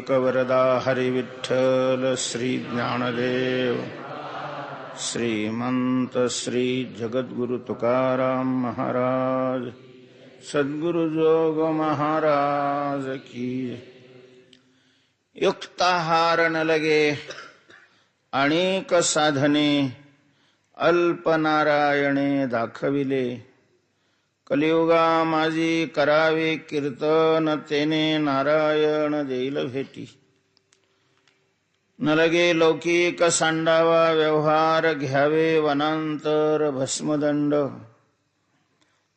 कनकवरदा हरिविठ्ठल श्री ज्ञानदेव श्रीमंत श्री जगद्गुरु तुकाराम महाराज सद्गुरु जोग महाराज की। युक्ताहार न लगे अनेक साधने अल्पनारायणे दाखविले। कलियुगा माझी करावे कीर्तन तेने नारायण देईल भेटी। न लगे लौकिक सांडावा व्यवहार घ्यावे वनांतर भस्मदंड।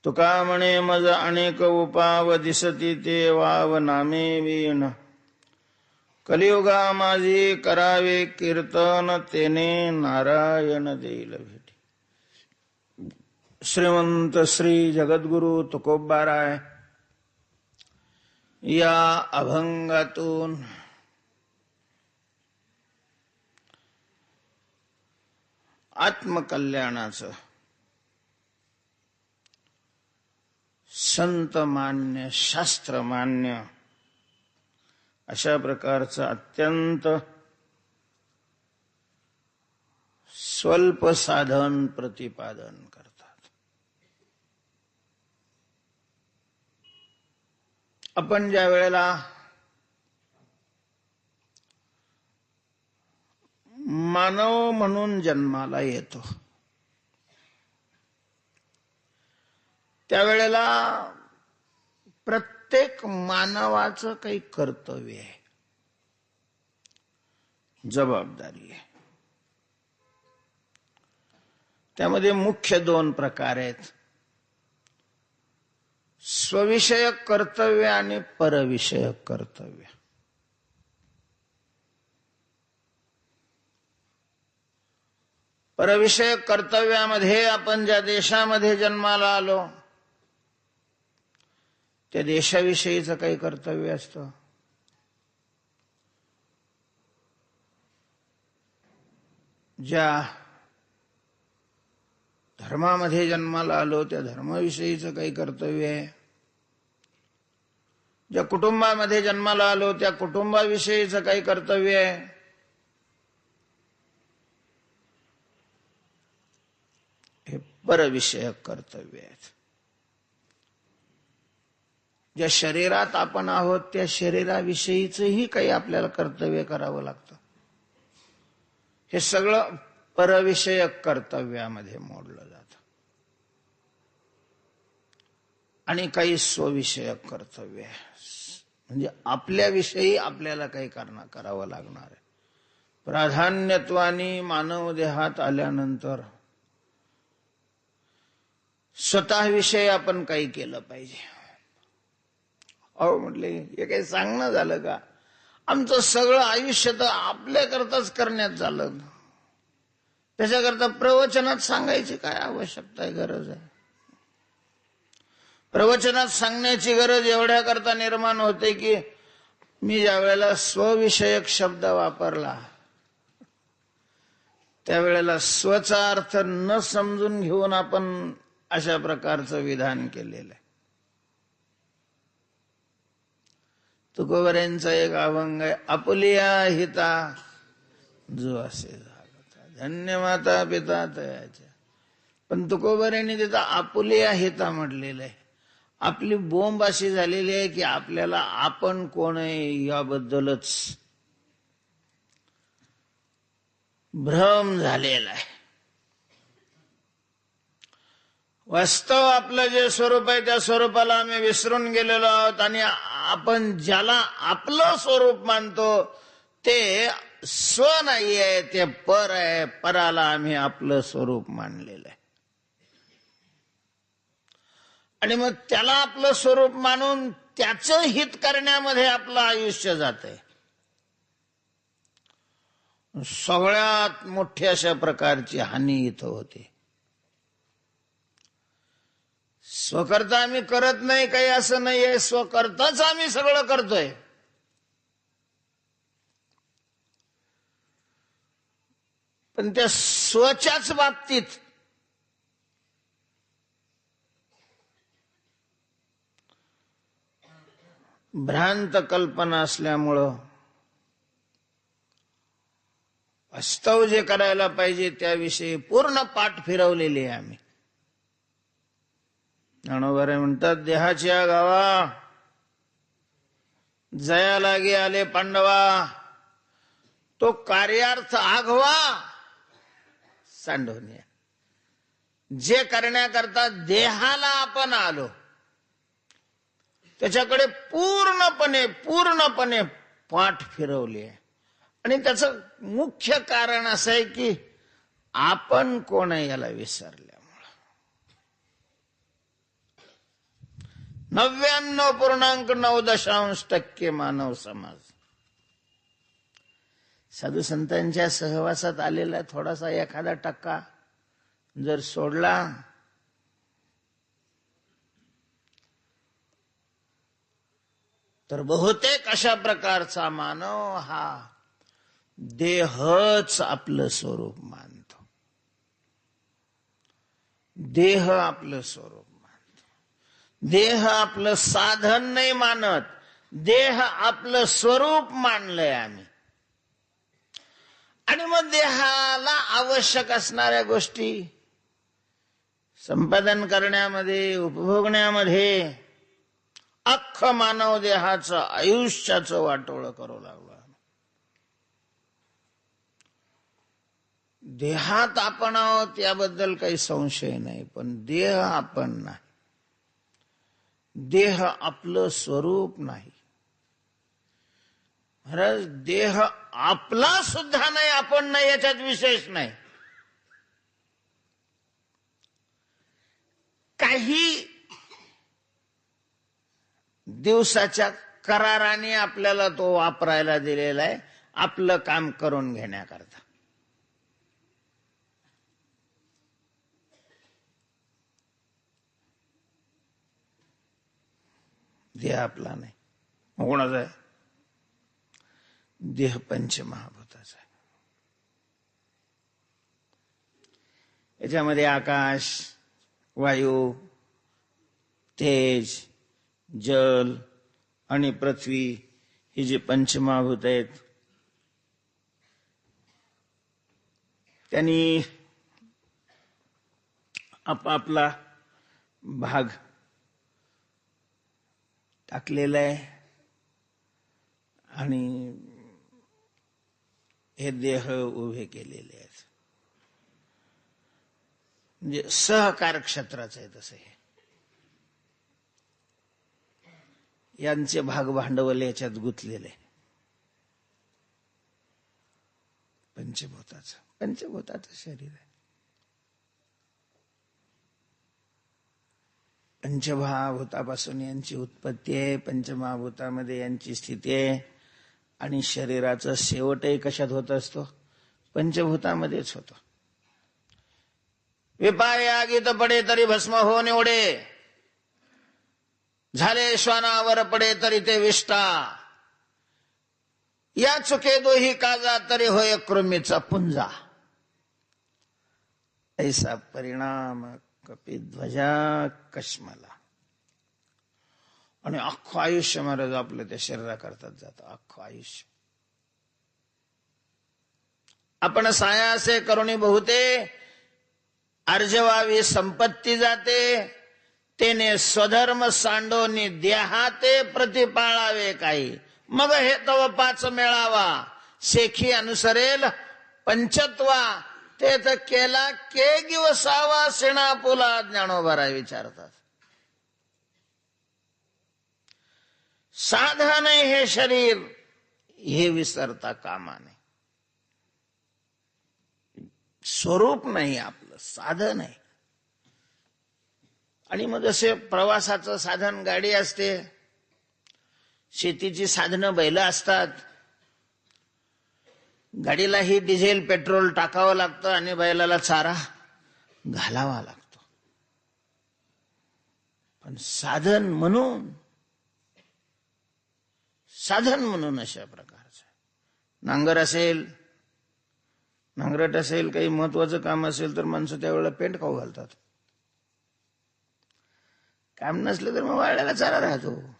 तुका म्हणे मज अनेक उपाव दिसती ते वाव नामे वीण। कलियुगा माझी करावे कीर्तन तेने नारायण देईल भेटी। श्रीमंत श्री जगद्गुरु तुकोबाराय या अभंगातून आत्मकल्याणाचं संतमान्य शास्त्रमान्य अशा प्रकारचं अत्यंत स्वल्प साधन प्रतिपादन करतात। आपण ज्या वेळेला मानव म्हणून जन्माला येतो त्यावेळेला प्रत्येक मानवाचं काही कर्तव्य आहे, जबाबदारी आहे। त्यामध्ये मुख्य दोन प्रकार आहेत, स्वविषयक कर्तव्य आणि परविषयक कर्तव्य। परविषयक कर्तव्यामध्ये आपण ज्या देशामध्ये जन्माला आलो त्या देशाविषयीचं काही कर्तव्य असतं। ज्या धर्मामध्ये जन्माला आलो त्या धर्माविषयीचं काही कर्तव्य आहे। ज्या कुटुंबामध्ये जन्माला आलो त्या कुटुंबाविषयीचं काही कर्तव्य आहे। हे परविषयक कर्तव्य आहेत। ज्या शरीरात आपण आहोत त्या शरीराविषयीचंही काही आपल्याला कर्तव्य करावं लागतं। हे सगळं परविषयक कर्तव्यामध्ये मोडलं जातं। आणि काही स्वविषयक कर्तव्य आहे, म्हणजे आपल्याविषयी आपल्याला काही करावं लागणार आहे। प्राधान्यत्वाने मानव देहात आल्यानंतर स्वतःविषयी आपण काही केलं पाहिजे। अहो म्हटले हे काही सांगणं झालं का? आमचं सगळं आयुष्य तर आपल्याकरताच करण्यात झालं, त्याच्याकरता प्रवचनात सांगायची काय आवश्यकता आहे, गरज आहे? प्रवचनात सांगण्याची गरज एवढ्या करता निर्माण होते की मी ज्या वेळेला स्वविषयक शब्द वापरला त्यावेळेला स्वचा अर्थ न समजून घेऊन आपण अशा प्रकारचं विधान केलेलं आहे। तुकोबारांचा एक अभंग आहे, आपुलिया हिता जो असे झाला धन्य माता पिता तयाच्या। पण तुकोबारांनी तिथं आपुलिया हिता म्हटलेलं आहे। आपली बोंब अशी झालेली आहे की आपल्याला आपण कोण आहे याबद्दलच भ्रम झालेला आहे। वास्तव आपलं जे स्वरूप आहे त्या स्वरूपाला आम्ही विसरून गेलेलो आहोत आणि आपण ज्याला आपलं स्वरूप मानतो ते स्व नाही आहे, ते पर आहे। पराला आम्ही आपलं स्वरूप मानलेलं आहे आणि मग त्याला आपलं स्वरूप मानून त्याचं हित करण्यामध्ये आपलं आयुष्य जातंय। सगळ्यात मोठी अशा प्रकारची हानी इथं होते। स्वकर्ता आम्ही करत नाही काही असं नाहीये, स्वकर्ताच आम्ही सगळं करतोय। पण त्या स्वच्याच बाबतीत भ्रांत कल्पना असल्यामुळं वास्तव जे करायला पाहिजे त्याविषयी पूर्ण पाठ फिरवलेली आहे आम्ही. ज्ञानोबा म्हणतात, देहाच्या गावा जया लागे आले पांडवा, तो कार्यार्थ आघवा सांडवणे. जे करण्याकरता देहाला आपण आलो त्याच्याकडे पूर्णपणे पाठ फिरवली आहे. आणि त्याचं मुख्य कारण असं आहे की आपण कोण आहे याला विसरल्यामुळं. 99.9% मानव समाज साधू संतांच्या सहवासात आलेला थोडासा एखादा टक्का जर सोडला तर बहुतेक अशा प्रकारचा मानव हा देहच आपलं स्वरूप मानतो. देह आपलं स्वरूप मानतो. देह आपलं साधन नाही मानत, देह आपलं स्वरूप मानलंय आम्ही. आणि मग देहाला आवश्यक असणाऱ्या गोष्टी संपादन करण्यामध्ये, उपभोगण्यामध्ये अख्खं मानव देहाचं आयुष्याचं वाटोळं करू लागला. देहात आपण आहोत याबद्दल काही संशय नाही, पण देह आपण नाही. देह आपलं स्वरूप नाही. महाराज, देह आपला सुद्धा नाही, आपण नाही याच्यात विशेष नाही. काही दिवसाच्या कराराने आपल्याला तो वापरायला दिलेला आहे, आपलं काम करून घेण्याकरता. देह आपला नाही. मग कोणाचा आहे? देह पंचमहाभूताचा आहे. याच्यामध्ये आकाश, वायू, तेज, जल आणि पृथ्वी ही जी पंचमहाभूत आहेत त्यांनी आपापला भाग टाकलेला आहे आणि हे देह उभे केलेले आहेत. म्हणजे सहकार क्षेत्राचं आहे तसं हे. यांचे भाग भांडवल याच्यात गुंतलेले. पंचभूताचं शरीर आहे. पंचमहाभूतापासून यांची उत्पत्ती आहे, पंचमहाभूतामध्ये यांची स्थिती आहे. आणि शरीराचा शेवटही कशात होत असतो? पंचभूतामध्येच होतो. विपाय आगीत पडे तरी भस्म हो निवडे, झाले श्वानावर पडे तरी ते विष्टा, या चुके दोही काजा तरी होय कृमीचा पुंजा. ऐसा परिणाम कपिध्वजा कश्मला. आणि अख्खं आयुष्य महाराज आपलं त्या शरीराकरतात जातं. अख्खं आयुष्य आपण सायासे करुणी बहुते, अर्जवावी संपत्ती जाते, तेने स्वधर्म सांडोनी देहाते प्रतिपाळावे काही. मग हे तव पाच मेळावा, शेखी अनुसरेल पंचत्वा, तेच केला के गिवसावा सिणापुला. ज्ञानोबाराय विचारतात. साधन आहे हे शरीर, हे विसरता कामा नये. स्वरूप नाही आपलं, साधन आहे. आणि मग जसे प्रवासाचं साधन गाडी असते, शेतीची साधनं बैल असतात, गाडीलाही डिझेल पेट्रोल टाकावं लागतं आणि बैलाला चारा घालावा लागतो. पण साधन म्हणून अशा प्रकारचं नांगर असेल, नांगरट असेल, काही महत्वाचं काम असेल तर माणसं त्यावेळेला पेंट खाऊ घालतात. काम नसलं तर मग वाळल्याला चारा राहतो.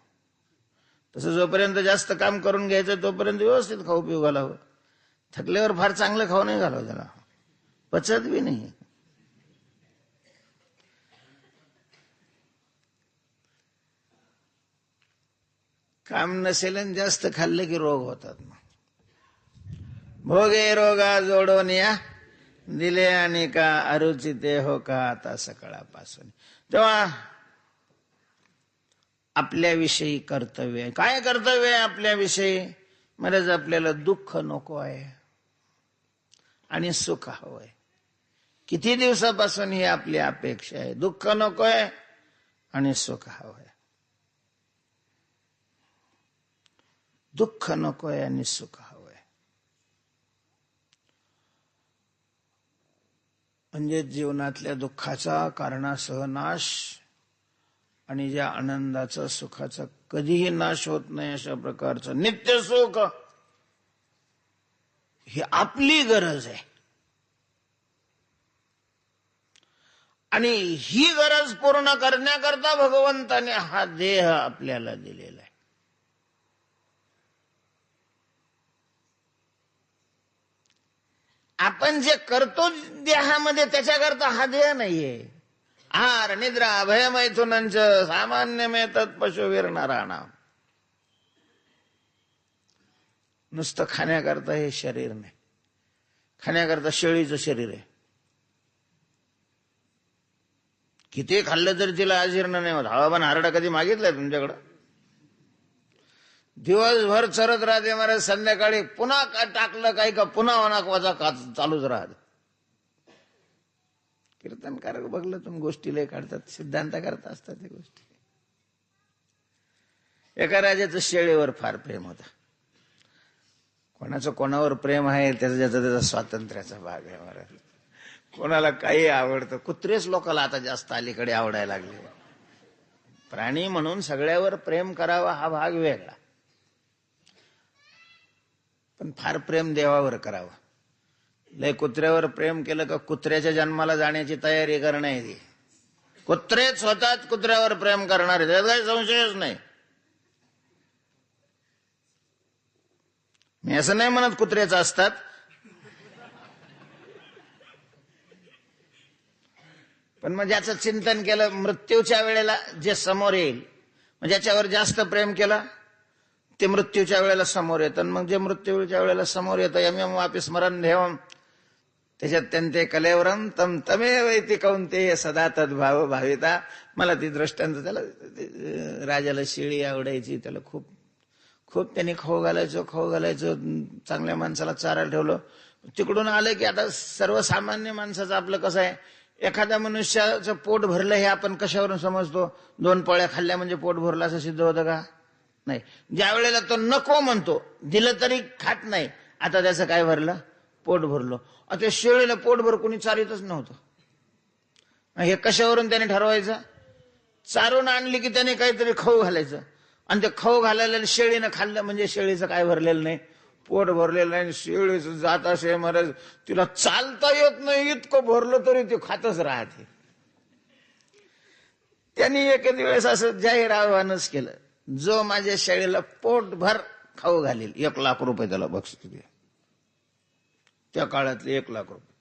तसं जोपर्यंत जास्त काम करून घ्यायचं तोपर्यंत व्यवस्थित खाऊ पिऊ घालावं. थकल्यावर फार चांगलं खाऊ नाही घालव, त्याला पचत बी नाही. काम नसेल आणि जास्त खाल्लं की रोग होतात. भोगे रोगा जोडून या दिले आणि का अरुचिते हो का आता सकाळपासून. तेव्हा आपल्याविषयी कर्तव्य आहे. काय कर्तव्य आहे आपल्याविषयी? महाराज आपल्याला दुःख नको आहे आणि सुख हवंय. किती दिवसापासून ही आपली अपेक्षा आहे. दुःख नकोय आणि सुख हवंय. दुःख नकोय आणि सुख हवंय. म्हणजे जीवनातल्या दुःखाचा कारणासह नाश आणि ज्या आनंदाचा सुखाचा कधीही नाश होत नाही अशा प्रकारचं नित्य सुख, ही आपली गरज आहे. आणि ही गरज पूर्ण करण्याकरता भगवंताने हा देह आपल्याला दिलेला आहे. आपण जे करतो देहामध्ये त्याच्याकरता हा देह नाहीये. आहार निद्रा भयमैथुनंच सामान्यमे तत्पशुवीर नराणाम. नुसतं खाण्याकरता हे शरीर नाही. खाण्याकरता शेळीचं शरीर आहे. किती खाल्लं तरी तिला अजीर्ण नाही होत. हवामान हारडा कधी मागितलंय तुमच्याकडं? दिवसभर चरत राहते महाराज, संध्याकाळी पुन्हा टाकलं काही का पुन्हा वनाकवाचा चालूच राहत. कीर्तनकारक बघलं तुम्ही गोष्टी लय काढतात, सिद्धांत करता असतात त्या गोष्टी. एका राजाचं शेळीवर फार प्रेम होतं. कोणाचं कोणावर प्रेम आहे त्याचा त्याचा स्वातंत्र्याचा भाग आहे महाराज. कोणाला काही आवडतं. कुत्रेच लोकांना आता जास्त अलीकडे आवडायला लागले. प्राणी म्हणून सगळ्यावर प्रेम करावा हा भाग वेगळा, पण फार प्रेम देवावर करावं. लय कुत्र्यावर प्रेम केलं का कुत्र्याच्या जन्माला जाण्याची तयारी करणे ती. कुत्रेच होतात कुत्र्यावर प्रेम करणारे, त्यात काही संशयच नाही. मी असं नाही म्हणत कुत्र्याच असतात, पण मग ज्याचं चिंतन केलं मृत्यूच्या वेळेला जे समोर येईल, मग ज्याच्यावर जास्त प्रेम केलं ते मृत्यूच्या वेळेला समोर येतं. मग जे मृत्यूच्या वेळेला समोर येतं यम वापी स्मरण ठेवम, त्याच्यात त्यांचे कलेवरम तम तमेव इति कौंतेय सदा तद्भाव भाविता. मला ती दृष्टांत, त्याला राजाला शेळी आवडायची, त्याला खूप खूप त्यांनी खाऊ घालायचं. चांगल्या माणसाला चारायला ठेवलं. तिकडून आलं की आता सर्वसामान्य माणसाचं आपलं कसं आहे, एखाद्या मनुष्याचं पोट भरलं हे आपण कशावरून समजतो? 2 पोळ्या खाल्ल्या म्हणजे पोट भरलं असं सिद्ध होतं का? नाही. ज्या वेळेला तो नको म्हणतो, दिलं तरी खात नाही, आता त्याचं काय भरलं? पोट भरलं. आता शेळीला पोटभर कोणी चारितच नव्हतं. हे कशावरून त्याने ठरवायचं? चारून आणली की त्याने काहीतरी खाऊ घालायचं, आणि ते खाऊ घालायला शेळीनं खाल्लं म्हणजे शेळीचं काय भरलेलं नाही? पोट भरलेलं नाही. शेळीचं जात असे महाराज, तिला चालता येत नाही, इतकं भरलं तरी ते खातच राहते. त्यांनी एखाद वेळेस असं जाहीर आव्हानच केलं, जो माझ्या शेळीला पोटभर खाऊ घालेल 1 लाख रुपये त्याला बक्षीस दे. त्या काळातले 1 लाख रुपये.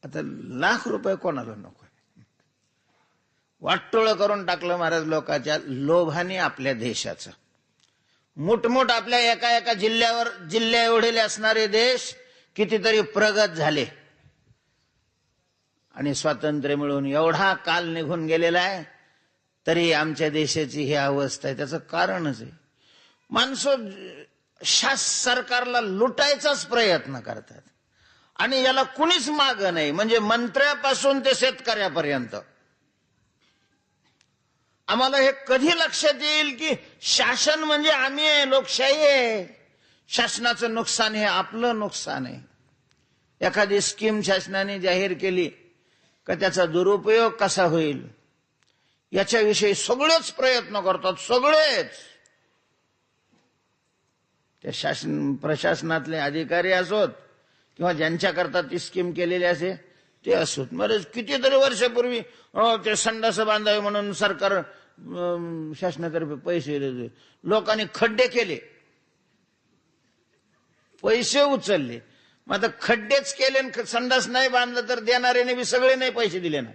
आता लाख रुपये कोणाला नको? वाटोळं करून टाकलं महाराज लोकांच्या लोभाने आपल्या देशाचं. मोठमोठ आपल्या एका एका जिल्ह्या एवढेले असणारे देश कितीतरी प्रगत झाले, आणि स्वातंत्र्य मिळून एवढा काल निघून गेलेला आहे तरी आमच्या देशाची ही अवस्था आहे. त्याचं कारणच आहे, माणसं सरकारला लुटायचाच प्रयत्न करतात, आणि याला कुणीच माग नाही. म्हणजे मंत्र्यापासून ते शेतकऱ्यापर्यंत. आम्हाला हे कधी लक्षात येईल की शासन म्हणजे आम्ही आहे, लोकशाही आहे. शासनाचं नुकसान हे आपलं नुकसान आहे. एखादी स्कीम शासनाने जाहीर केली का त्याचा दुरुपयोग कसा होईल याच्याविषयी सगळेच प्रयत्न करतात, सगळेच. त्या प्रशासनातले अधिकारी असोत किंवा ज्यांच्याकरता ती स्कीम केलेली असे ते असोत. बरेच कितीतरी वर्षापूर्वी ते संडास बांधावे म्हणून सरकार शासनातर्फे पैसे देते. लोकांनी खड्डे केले, पैसे उचलले, मग आता खड्डेच केले आणि संडास नाही बांधलं तर देणाऱ्याने बी सगळे नाही पैसे दिले ना.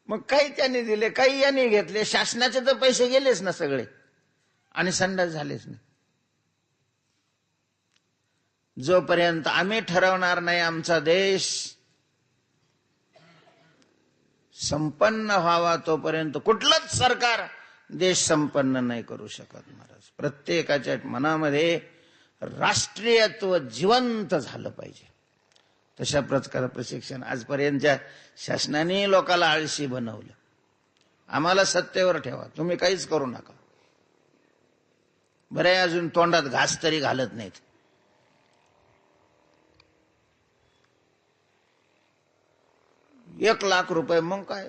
मग काही त्यांनी दिले, काही यांनी घेतले, शासनाचे तर पैसे गेलेच ना सगळे आणि संडास झालेच नाही. जोपर्यंत आम्ही ठरवणार नाही आमचा देश संपन्न व्हावा तोपर्यंत कुठलंच सरकार देश संपन्न नाही करू शकत महाराज. प्रत्येकाच्या मनामध्ये राष्ट्रीयत्व जिवंत झालं पाहिजे. तशा प्रकारचं प्रशिक्षण आजपर्यंतच्या शासनाने लोकांना आळशी बनवलं. आम्हाला सत्तेवर ठेवा, तुम्ही काहीच करू नका. बरे अजून तोंडात घास तरी घालत नाहीत. ₹1,00,000 मग काय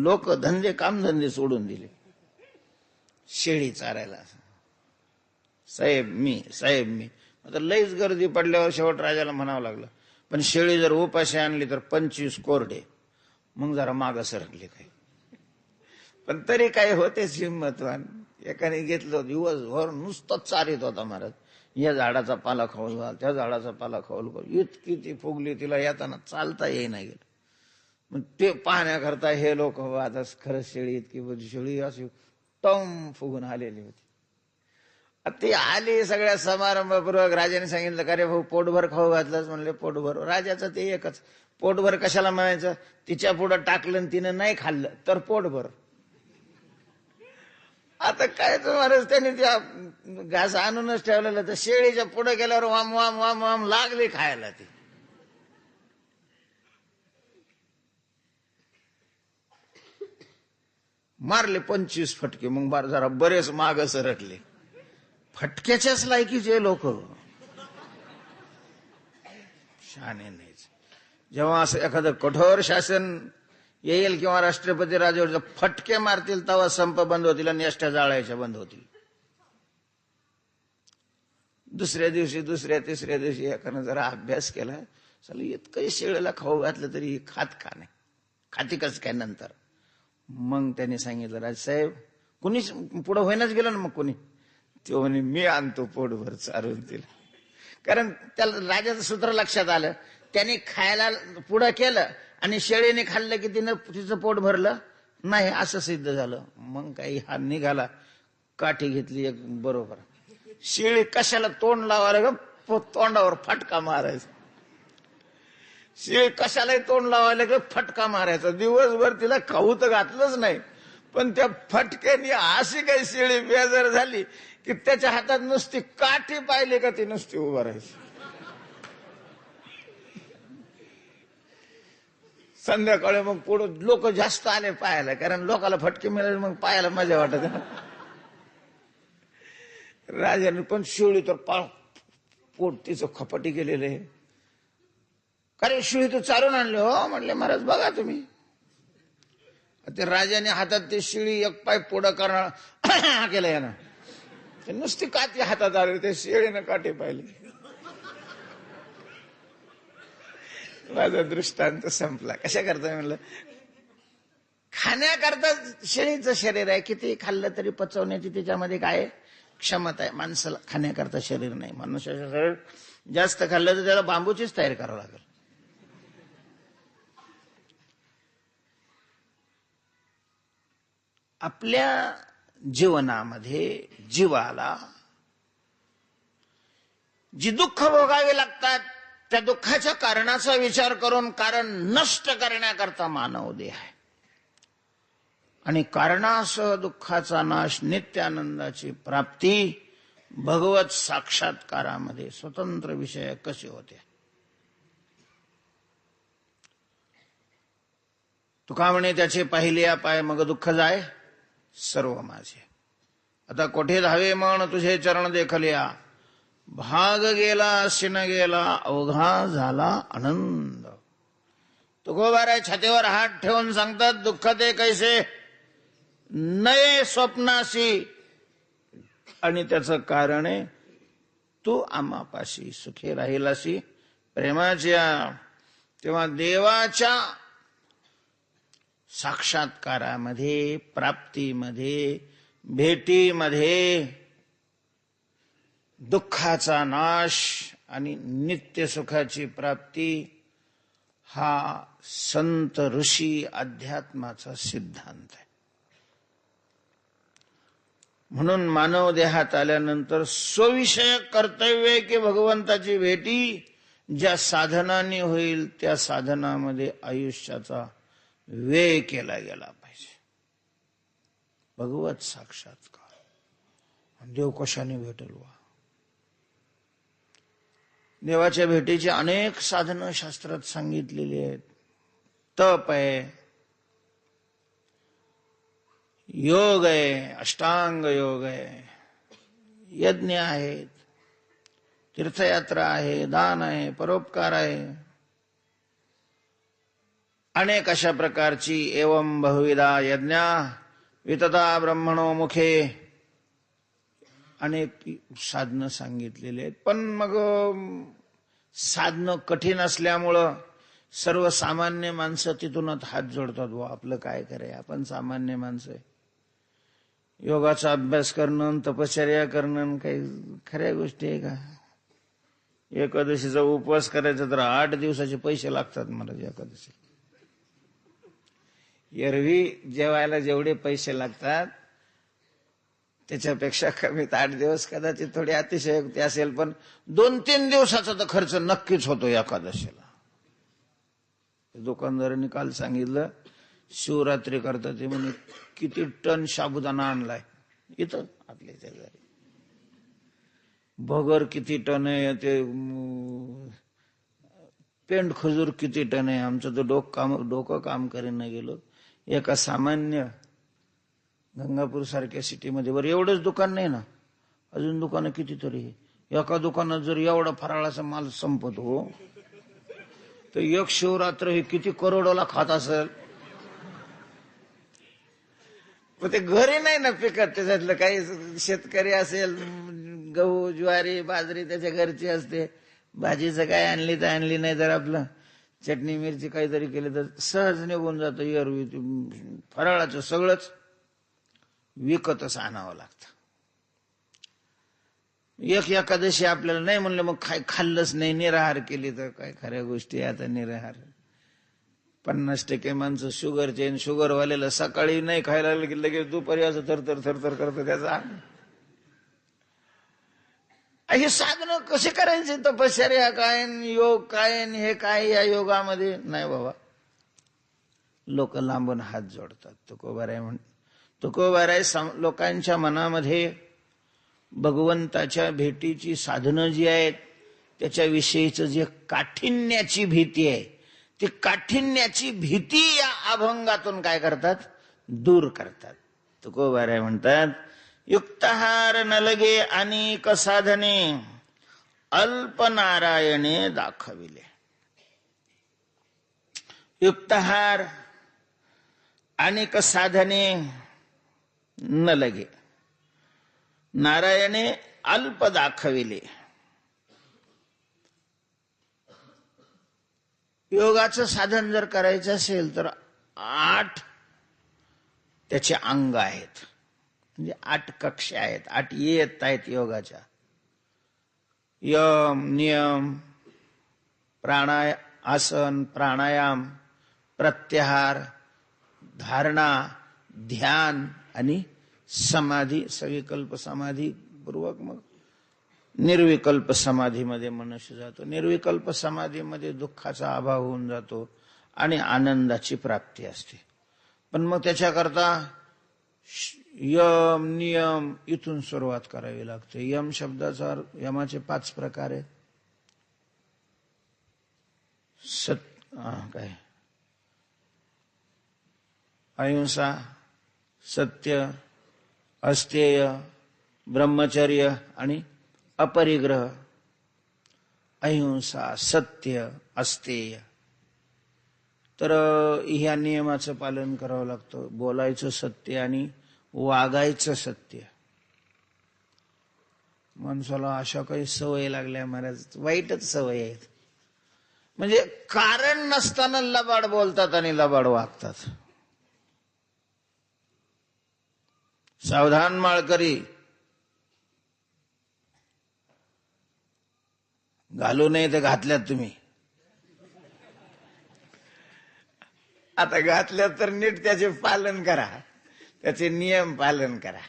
लोक धंदे कामधंदे सोडून दिले. शेळी चारायला साहेब मी आता लईच गर्दी पडल्यावर शेवट राजाला म्हणावं लागलं, पण शेळी जर उपाशी आणली तर 25 कोरडे. मग जरा मागं सरकले काही, पण तरी काय होतेच हिंमतवान. एकाने घेतलं, दिवसभर नुसतंच चारित होता महाराज. या झाडाचा पाला खाऊ घाल, त्या झाडाचा पाला खाऊ घाल. इतकी ती फुगली, तिला येताना चालता येईना गेलं. मग ते पाहण्याकरता हे लोक, आता खरंच शेळी इतकी बरी शेळी अशी टम फुगून आलेली होती. ती आली सगळ्या समारंभपूर्वक. राजाने सांगितलं, का रे भाऊ पोटभर खाऊ घातलंच? म्हणले पोटभर. राजाचं ते एकच, पोटभर कशाला म्हणायचं? तिच्या पुढं टाकलं आणि तिनं नाही खाल्लं तर पोटभर. आता काय तुम्हाला त्यांनी त्या घास आणूनच ठेवलेलं, तर शेळीच्या पुढे गेल्यावर वाम वाम वाम वाम लागली खायला. ती मारले 25 फटके. मग बार जरा बरेच माग सरकले. फटक्याच्याच लायकीचे लोक, शहाणे नाहीच. जेव्हा असं एखादं कठोर शासन येईल किंवा राष्ट्रपती राजावर फटके मारतील तेव्हा संप बंद होतील आणि एसट्या जाळायच्या बंद होतील. दुसऱ्या तिसऱ्या दिवशी एकानं जरा अभ्यास केला, चला इतकंही शेळीला खाऊ घातलं तरी खात का नाही, खाती कसं काय नंतर. मग त्यांनी सांगितलं, राजसाहेब कुणीच पुढं होईनाच गेलं ना. मग कोणी तो म्हणे, मी आणतो पोटभर चारून तिला. कारण त्याला राजाचं सूत्र लक्षात आलं. त्याने खायला पुढं केलं आणि शेळीने खाल्लं की तिचं पोट भरलं नाही असं सिद्ध झालं. मग काही हा निघाला, काठी घेतली एक बरोबर. शेळी कशाला तोंड लावायला ग, तोंडावर फटका मारायचा. शेळी कशालाही तोंड लावायला ग, फटका मारायचा. दिवसभर तिला खाऊ तर घातलंच नाही, पण त्या फटक्यानी अशी काही शेळी बेजार झाली की त्याच्या हातात नुसती काठी पाहिली का ती नुसती उभं राहायची. संध्याकाळी मग पुढे लोक जास्त आले पाहायला, कारण लोकाला फटके मिळाले, मग पाहायला मजा वाटत. राजाने पण शेळी तर पोट तिचं खपाटी केलेलं आहे. कारण शेळी तर चारून आणले. हो म्हणले, महाराज बघा तुम्ही. ते राजाने हातात ते शेळी एक पाय पुढं करणार केलं यानं, ते नुसती काठी हातात आली, ते शेळीनं काठी पाहिली. माझा दृष्टांत संपला. कशा करता म्हणलं, खाण्याकरता शेळीचं शरीर आहे. किती खाल्लं तरी पचवण्याची त्याच्यामध्ये काय क्षमता आहे. माणसाला खाण्याकरता शरीर नाही. मनुष्याचं शरीर जास्त खाल्लं तर त्याला बांबूचीच तयार करावं लागेल. आपल्या जीवनामध्ये जीवाला जी दुःख भोगावे लागतात त्या दुःखाच्या कारणाचा विचार करून कारण नष्ट करण्याकरता मानव देह आहे. आणि कारणासह दुःखाचा नाश, नित्यानंदाची प्राप्ती भगवत साक्षात्कारामध्ये स्वतंत्र विषय कसे होते. तुका म्हणे, त्याचे पाहिल्या पाय मग दुःख जाय सर्व माझे. आता कोठे धावे म्हण तुझे चरण देखलिया, भाग गेला शिन गेला अवघा झाला आनंद. तुकोबाराय छातीवर हात ठेवून सांगतात, दुःख ते कैसे नये स्वप्नाशी, आणि त्याचं कारण आहे तू आम्हापाशी सुखी राहिलाशी प्रेमाच्या. तेव्हा देवाच्या साक्षात्कारामध्ये, प्राप्तीमध्ये, भेटीमध्ये दुःखाचा नाश आणि नित्य सुखाची प्राप्ती हा संत ऋषी अध्यात्माचा सिद्धांत आहे. म्हणून मानव देहात आल्यानंतर स्वविषयक कर्तव्य की भगवंताची भेटी ज्या साधनांनी होईल त्या साधनामध्ये आयुष्याचा व्यय केला गेला पाहिजे. भगवत साक्षात्कार देव कशाने भेटेल वा. देवाच्या भेटीची अनेक साधनं शास्त्रात सांगितलेली आहेत. तप आहे, योग आहे, अष्टांग योग आहे, यज्ञ आहेत, तीर्थयात्रा आहे, दान आहे, परोपकार आहे. अनेक अशा प्रकारची एवं बहुविधा यज्ञा वितता ब्रह्मणो मुखे अनेक साधनं सांगितलेली आहेत. पण मग साधनं कठीण असल्यामुळं सर्वसामान्य माणसं तिथूनच हात जोडतात. व आपलं काय करे, आपण सामान्य माणसं आहे. योगाचा अभ्यास करणं, तपश्चर्या करणं काही खऱ्या गोष्टी आहे का? एकादशीचा उपवास करायचा तर 8 दिवसाचे पैसे लागतात मला. एकादशी एरवी जेवायला जेवढे पैसे लागतात त्याच्यापेक्षा कमीत 8 दिवस कदाचित थोडी अतिशयोक्ती असेल, पण 2-3 दिवसाचा तर खर्च नक्कीच होतो एकादशीला. दुकानदारांनी काल सांगितलं शिवरात्री करता ते म्हणे किती टन साबुदाणा आणलाय इथं आपल्या शेजारी. भगर किती टन आहे, ते पेंड खजूर किती टन आहे. आमचं तर डोकं काम करेन गेलो. एका सामान्य गंगापूर सारख्या सिटीमध्ये बरं एवढंच दुकान नाही ना, अजून दुकानं कितीतरी. एका दुकानात जर एवढा फराळाचा माल संपतो तर एक शिवरात्र हे किती करोडोला खात असेल. पण ते घरी नाही ना पिकत. त्याच्यातलं काही शेतकरी असेल, गहू ज्वारी बाजरी त्याच्या घरची असते. भाजीचं काय आणली तर आणली, नाही तर आपलं चटणी मिरची काहीतरी केली तर सहज निघून जातं. एरवी फराळाचं सगळंच विकतच आणावं लागतं. एक एकादशी आपल्याला नाही म्हणलं मग खाल्लंच नाही, निराहार केली तर काय खऱ्या गोष्टी. आता निराहार 50% माणसं शुगरचे, शुगरवाल्याला सकाळी नाही खायला लागलं की लगेच दुपारी असं थरथर थरथर करतं त्याचा. हे साधनं कसे करायचे, तपश्चर्या काय, योग काय, हे काय या योगामध्ये नाही बाबा. लोक लांबून हात जोडतात. तुकोबाराय लोकांच्या मनामध्ये भगवंताच्या भेटीची साधनं जी आहेत त्याच्याविषयीच जे काठिन्याची भीती आहे, ती काठिन्याची भीती या अभंगातून काय करतात, दूर करतात. तुकोबाराय म्हणतात युक्तहार न लगे अनेक साधने अल्प नारायणे दाखविले. युक्तहार अनेक साधने न लगे नारायणे अल्प दाखविले. योगाचं साधन जर करायचं असेल तर 8 त्याचे अंग आहेत, म्हणजे 8 कक्षा आहेत, 8 येत आहेत योगाच्या. यम, नियम, आसन, प्राणायाम, प्रत्याहार, धारणा, ध्यान आणि समाधी. सविकल्प समाधी पूर्वक मग निर्विकल्प समाधीमध्ये मनुष्य जातो. निर्विकल्प समाधीमध्ये दुःखाचा अभाव होऊन जातो आणि आनंदाची प्राप्ती असते. पण मग त्याच्याकरता यम, नियम इथून सुरुवात करावी लागते. यम शब्दाचा यमाचे 5 प्रकार आहेत. काय अहिंसा, सत्य, अस्तेय, ब्रह्मचर्य आणि अपरिग्रह. अहिंसा, सत्य, अस्तेय. तर ह्या नियमाचं पालन करावं लागतं. बोलायचं सत्य आणि वागायचं सत्य. माणसाला अशा काही सवय लागल्या महाराज, वाईटच सवय आहेत. म्हणजे कारण नसताना लबाड बोलतात आणि लबाड वागतात. सावधान माळकरी, घालू नये तर घातल्यात तुम्ही. आता घातल्यात तर नीट त्याचे पालन करा, त्याचे नियम पालन करा.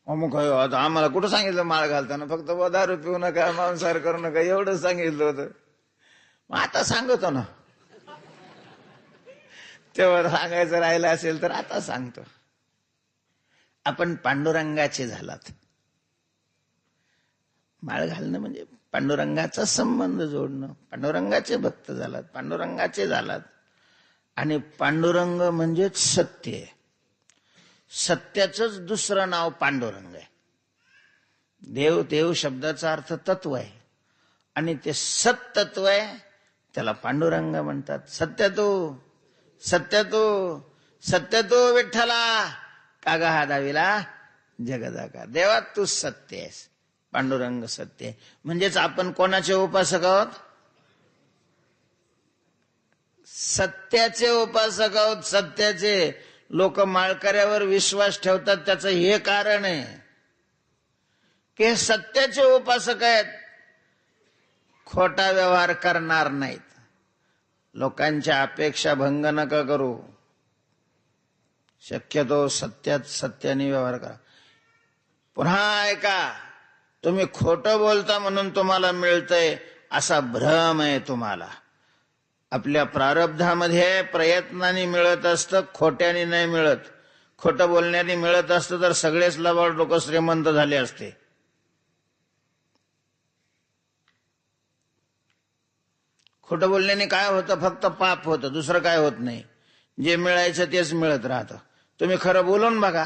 अमुक आता आम्हाला कुठं सांगितलं माळ घालताना? फक्त दारू पिऊ नका, मांसाहार करू नका एवढं सांगितलं होतं. मग आता सांगतो ना, तेव्हा सांगायचं राहिलं असेल तर आता सांगतो. आपण पांडुरंगाचे झालात. माळ घालणं म्हणजे पांडुरंगाचा संबंध जोडणं, पांडुरंगाचे भक्त झालात, पांडुरंगाचे झालात. आणि पांडुरंग म्हणजेच सत्य आहे. सत्याचंच दुसरं नाव पांडुरंग आहे. देव देव शब्दाचा अर्थ तत्व आहे आणि ते सत्तत्व आहे, त्याला पांडुरंग म्हणतात. सत्य तो सत्य तो सत्य तो विठ्ठला कागा हा दाविला जगदाका. देवा तू सत्य आहेस, पांडुरंग सत्य आहे. म्हणजेच आपण कोणाचे उपासक आहोत? सत्याचे उपासक आहोत. सत्याचे. लोक माळकऱ्यावर विश्वास ठेवतात त्याचं हे कारण आहे की हे सत्याचे उपासक आहेत, खोटा व्यवहार करणार नाहीत. लोकांच्या अपेक्षा भंग नका करू. शक्यतो सत्याने व्यवहार करा. पुन्हा ऐका, तुम्ही खोटं बोलता म्हणून तुम्हाला मिळतंय असा भ्रम आहे तुम्हाला. आपल्या प्रारब्धामध्ये प्रयत्नाने मिळत असतं, खोट्याने नाही मिळत. खोटं बोलण्याने मिळत असतं तर सगळेच लबाड लोक श्रीमंत झाले असते. खोटं बोलण्याने काय होतं? फक्त पाप होतं, दुसरं काय होत नाही. जे मिळायचं तेच मिळत राहतं. तुम्ही खरं बोलून बघा,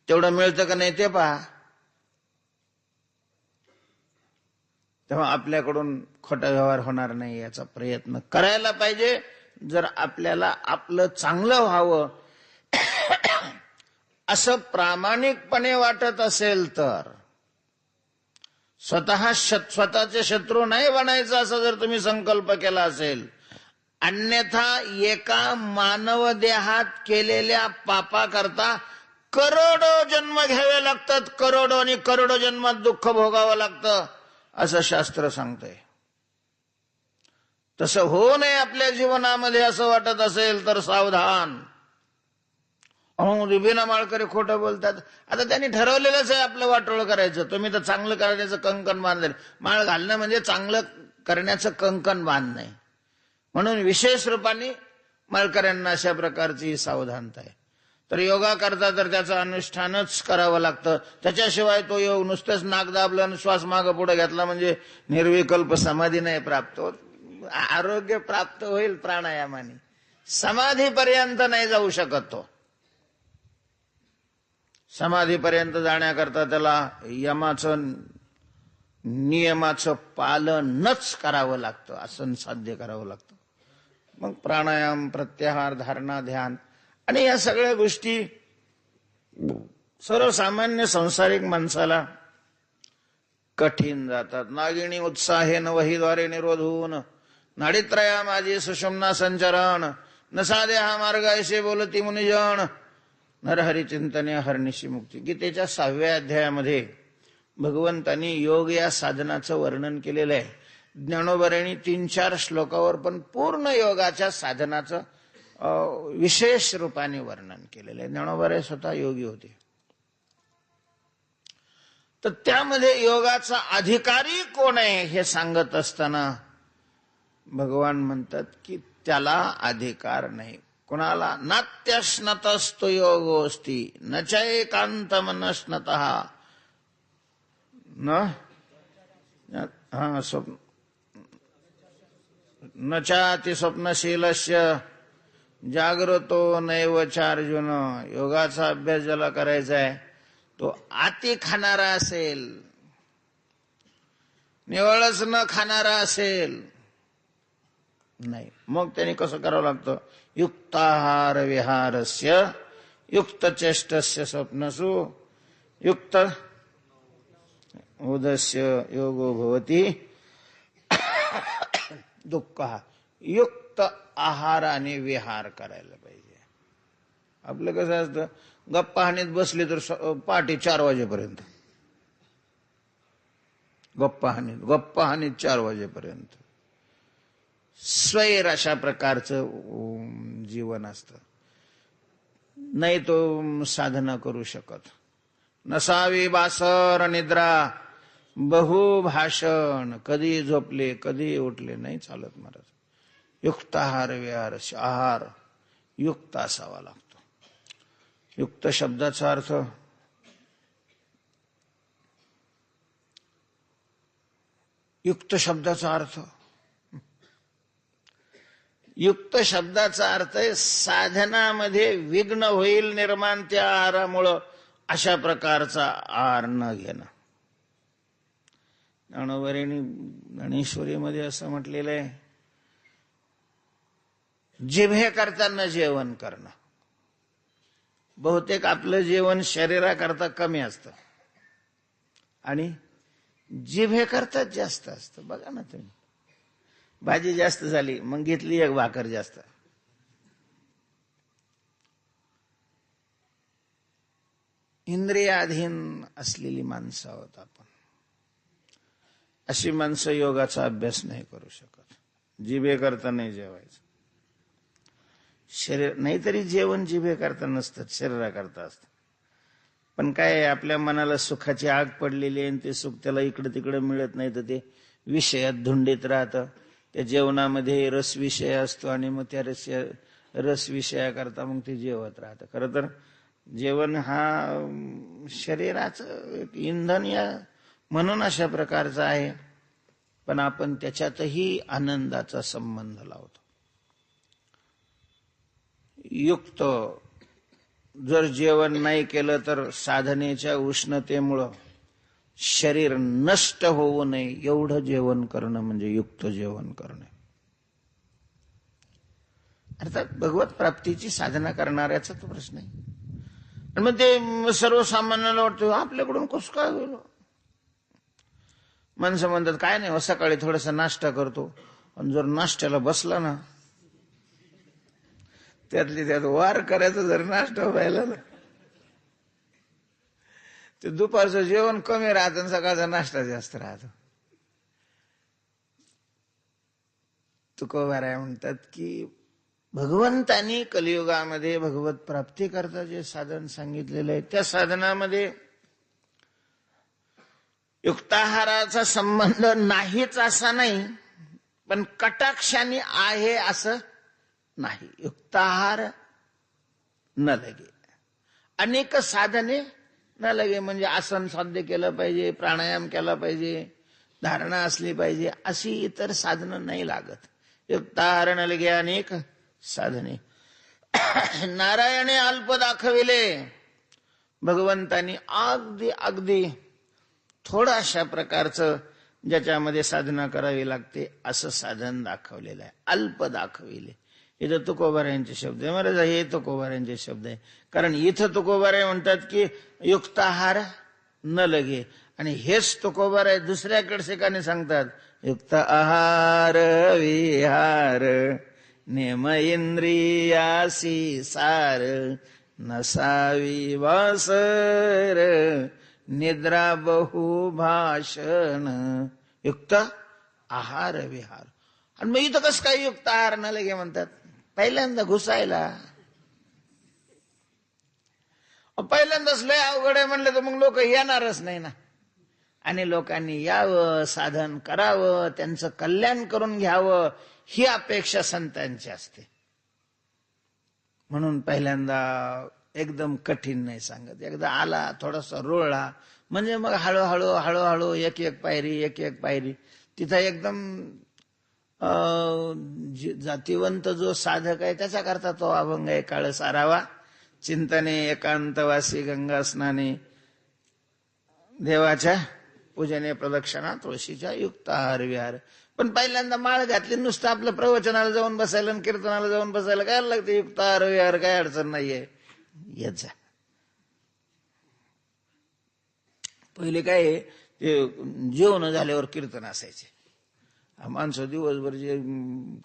तेवढं मिळतं का नाही ते पहा. तेव्हा आपल्याकडून खोटा व्यवहार होणार नाही याचा प्रयत्न करायला पाहिजे. जर आपल्याला आपलं चांगलं व्हावं असं प्रामाणिकपणे वाटत असेल तर, स्वतःचे शत्रू नाही बनायचं असं जर तुम्ही संकल्प केला असेल, अन्यथा एका मानव देहात केलेल्या पापाकरता करोडो जन्म घ्यावे लागतात. करोडो आणि करोडो जन्मात दुःख भोगावं लागतं असं शास्त्र सांगतंय. तसं होऊ नये आपल्या जीवनामध्ये असं वाटत असेल तर सावधान. बिना माळकरी खोटं बोलतात. आता त्यांनी ठरवलेलंच आहे आपलं वाटोळं करायचं. तुम्ही तर चांगलं करण्याचं कंकण बांधलं. माळ घालणं म्हणजे चांगलं करण्याचं कंकण बांधणं आहे. म्हणून विशेष रूपाने माळकऱ्यांना अशा प्रकारची सावधानता आहे. तर योगा करता तर त्याचं अनुष्ठानच करावं लागतं. त्याच्याशिवाय तो योग नुसतंच नाक दाबलं आणि श्वास मागं पुढे घेतला म्हणजे निर्विकल्प समाधी नाही प्राप्त होत. आरोग्य प्राप्त होईल प्राणायामाने, समाधीपर्यंत नाही जाऊ शकत तो. समाधीपर्यंत जाण्याकरता त्याला यमाचं नियमाचं पालनच करावं लागतं, आसन साध्य करावं लागतं. मग प्राणायाम, प्रत्याहार, धारणा, ध्यान आणि या सगळ्या गोष्टी सर्वसामान्य संसारिक माणसाला कठीण जातात. नागिणी उत्साहेन वहीद्वारे निरोध होऊन नाडीत्रया माझी सुषुम्ना संचरण न साधे हा मार्ग ऐसे बोलती मुनिजन नरहरी चिंतने हरनिशी मुक्ती. गीतेच्या 6व्या अध्यायामध्ये भगवंतांनी योग या साधनाचं वर्णन केलेलं आहे. ज्ञानोबरेंनी 3-4 श्लोकावर पण पूर्ण योगाच्या साधनाचं विशेष रूपाने वर्णन केलेलं आहे. ज्ञानोबरे स्वतः योगी होते. तर त्यामध्ये योगाचा अधिकारी कोण आहे हे सांगत असताना भगवान म्हणतात की त्याला अधिकार नाही. कुणाला? नात्यश्नतस्तु योगोस्ति न च एकांतमनश्नतः न स्वप्न न चाति स्वप्नशीलस्य जागृतो नैवचार्जुन. योगाचा अभ्यास ज्याला करायचा आहे तो आती खाणारा असेल, निवळच न खाणारा असेल नाही. मग त्यांनी कसं करावं लागतं? युक्ताहार विहारस्य युक्त चेष्टस्य स्वप्नसु युक्त उदस्य योगो भवति दुःख. युक्त आहाराने विहार करायला पाहिजे. आपलं कसं असतं, गप्पा हाणीत बसले तर पहाटे 4 वाजेपर्यंत गप्पा हानीत 4 वाजेपर्यंत स्वैर अशा प्रकारचं जीवन असतं. नाही तो साधना करू शकत. नसावी बासर निद्रा बहुभाषण, कधी झोपले कधी उठले नाही चालत महाराज. युक्त आहार विहार, आहार युक्त असावा लागतो. युक्त शब्दाचा अर्थ युक्त शब्दाचा अर्थ आहे साधनामध्ये विघ्न होईल निर्माण त्या आहारामुळं, अशा प्रकारचा आहार न घेणं. ज्ञानेश्वरीमध्ये असं म्हटलेलं आहे, जिभे करताना जेवण करणं. बहुतेक आपलं जेवण शरीराकरता कमी असतं आणि जिभे करताच जास्त असतं. बघा ना तुम्ही, भाजी जास्त झाली मग घेतली एक भाकर जास्त. इंद्रियाधीन असलेली माणसं आहोत आपण. अशी माणसं योगाचा अभ्यास नाही करू शकत. जिभे करता नाही जेवायचं. शरीर नाहीतरी जेवण जिभे करता नसतं, शरीराकरता असतं. पण काय आपल्या मनाला सुखाची आग पडलेली आहे, ते सुख त्याला इकडे तिकडे मिळत नाही, तर ते विषयात धुंडीत राहतं. त्या जेवणामध्ये रस विषय असतो आणि मग त्या रस विषयाकरता मग ते जेवत राहतं. खरं तर जेवण हा शरीराचं इंधन या म्हणून अशा प्रकारचं आहे, पण आपण त्याच्यातही आनंदाचा संबंध लावतो. युक्त जर जेवण नाही केलं तर साधनेच्या उष्णतेमुळं शरीर नष्ट होऊ नये एवढं जेवण करणं म्हणजे युक्त जेवण करणे. अर्थात भगवत प्राप्तीची साधना करणाऱ्याचा तो प्रश्न आहे. आणि मग ते सर्वसामान्याला वाटतं आपल्याकडून कसं काय होईल. माणसं म्हणतात काय नाही, सकाळी थोडासा नाश्ता करतो, आणि जर नाश्त्याला बसला ना त्यातली त्यात वार करायचं जर नाश्ता व्हायला ना, ते दुपारचं जेवण कमी राहतं आणि सकाळचा नाश्ता जास्त राहतो. तुकोबाराय म्हणतात की भगवंतानी कलियुगामध्ये भगवत प्राप्ती करता जे साधन सांगितलेलं आहे त्या साधनामध्ये युक्ताहाराचा संबंध नाहीच असा नाही, पण कटाक्षाने आहे असं नाही. युक्ताहार न लगे, अनेक साधने न लगे, म्हणजे आसन साध्य केलं पाहिजे, प्राणायाम केला पाहिजे, धारणा असली पाहिजे, अशी इतर साधनं नाही लागत. युक्ताहार न लगे अनेक साधने. नारायणे अल्प दाखविले, भगवंतानी अगदी अगदी थोड्याशा प्रकारचं ज्याच्यामध्ये साधना करावी लागते असं साधन दाखवलेलं आहे. अल्प दाखविले. इथं तुकोबारायांचे शब्द आहे महाराज, हे तुकोबारायांचे शब्द आहे. कारण इथं तुकोबाराय म्हणतात की युक्ताहार न लगे, आणि हेच तुकोबाराय दुसऱ्याकडे ठिकाणी सांगतात युक्त आहार विहार नेम इंद्रियासी सार नसावी वासर निद्रा बहुभाषण युक्त आहार विहार. आणि मग इथं कसं काय युक्त आहार न लगे म्हणतात. पहिल्यांदा घुसायला पहिल्यांदाच लय अवघड आहे म्हणलं तर मग लोक येणारच नाही ना. आणि लोकांनी यावं, साधन करावं, त्यांचं कल्याण करून घ्यावं ही अपेक्षा संतांची असते. म्हणून पहिल्यांदा एकदम कठीण नाही सांगत. एकदा आला थोडासा रोळला म्हणजे मग हळूहळू हळूहळू एक एक पायरी तिथं एकदम जातीवंत जो साधक आहे त्याचा करता तो अभंग आहे. काळ सारावा चिंतने एकांतवासी गंगा स्नाने देवाच्या पूजने प्रदक्षिणा तुळशीच्या युक्त आहार विहार. पण पहिल्यांदा माळ घातली नुसतं आपलं प्रवचनाला जाऊन बसायला आणि कीर्तनाला जाऊन बसायला काय लागते. युक्त आहार विहार काय अडचण नाहीये. येत जा. पहिले काय ते जेवण झाल्यावर कीर्तन असायचे. माणसं दिवसभर जे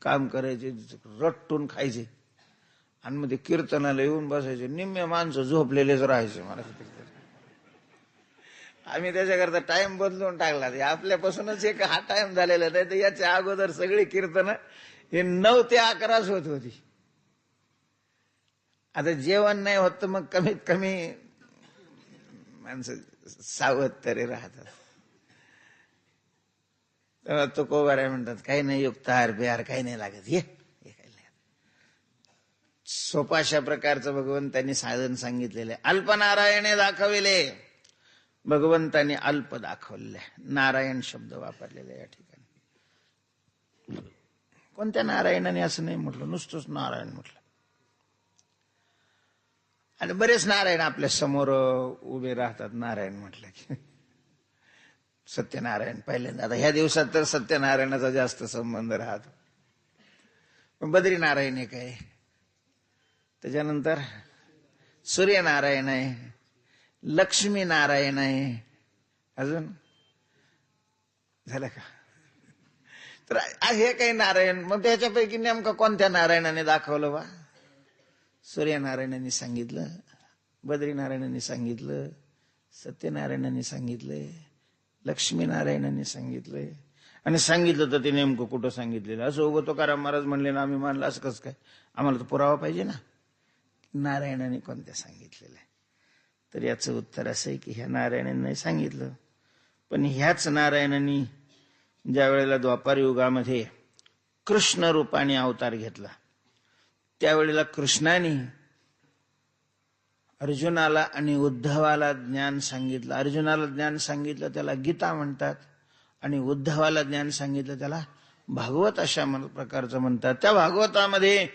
काम करायचे रट्टून खायचे आणि मग ते कीर्तनाला येऊन बसायचे. निम्मे माणसं झोपलेलेच राहायचे. मला आम्ही त्याच्याकरता टाइम बदलून टाकला. आपल्यापासूनच एक हा टाइम झालेला नाही तर याच्या अगोदर सगळी कीर्तन हे 9 ते 11 होत होती. आता जेवण नाही होत तर मग कमीत कमी माणसं सावध तरी राहतात. तेव्हा तुकोबाराय म्हणतात काही नाही, युक्तहार बिहार काही नाही लागत, हे काही नाही. सोपाशा प्रकारचं भगवंतांनी साधन सांगितलेलं आहे. अल्पनारायणे दाखविले, भगवंतांनी अल्प दाखवले. नारायण शब्द वापरलेला या ठिकाणी. कोणत्या नारायणाने असं नाही म्हटलं, नुसतंच नारायण म्हटलं. आणि बरेच नारायण आपल्या समोर उभे राहतात नारायण म्हटलं की. सत्यनारायण पहिल्यांदा, आता ह्या दिवसात तर सत्यनारायणाचा जास्त संबंध राहतो. बद्रीनारायण एक आहे, त्याच्यानंतर सूर्यनारायण आहे, लक्ष्मी नारायण आहे, अजून झालं का? तर हे काही नारायण. मग त्याच्यापैकी नेमकं कोणत्या नारायणाने दाखवलं बा? सूर्यनारायणांनी सांगितलं, बद्रीनारायणांनी सांगितलं, सत्यनारायणांनी सांगितलंय, लक्ष्मीनारायणांनी सांगितलंय. आणि सांगितलं तर ते नेमकं कुठं सांगितलेलं? असं उगं तुकाराम महाराज म्हणले ना आम्ही मानलं असं कसं काय? आम्हाला तर पुरावा पाहिजे ना, नारायणाने कोणत्या सांगितलेलं आहे. तर याचं उत्तर असं आहे की ह्या नारायणांनी नाही सांगितलं, पण ह्याच नारायणांनी ज्या वेळेला द्वापार युगामध्ये कृष्ण रूपाने अवतार घेतला त्यावेळेला कृष्णाने अर्जुनाला आणि उद्धवाला ज्ञान सांगितलं. अर्जुनाला ज्ञान सांगितलं त्याला गीता म्हणतात, आणि उद्धवाला ज्ञान सांगितलं त्याला भागवत अशा प्रकारचं म्हणतात. त्या भागवतामध्ये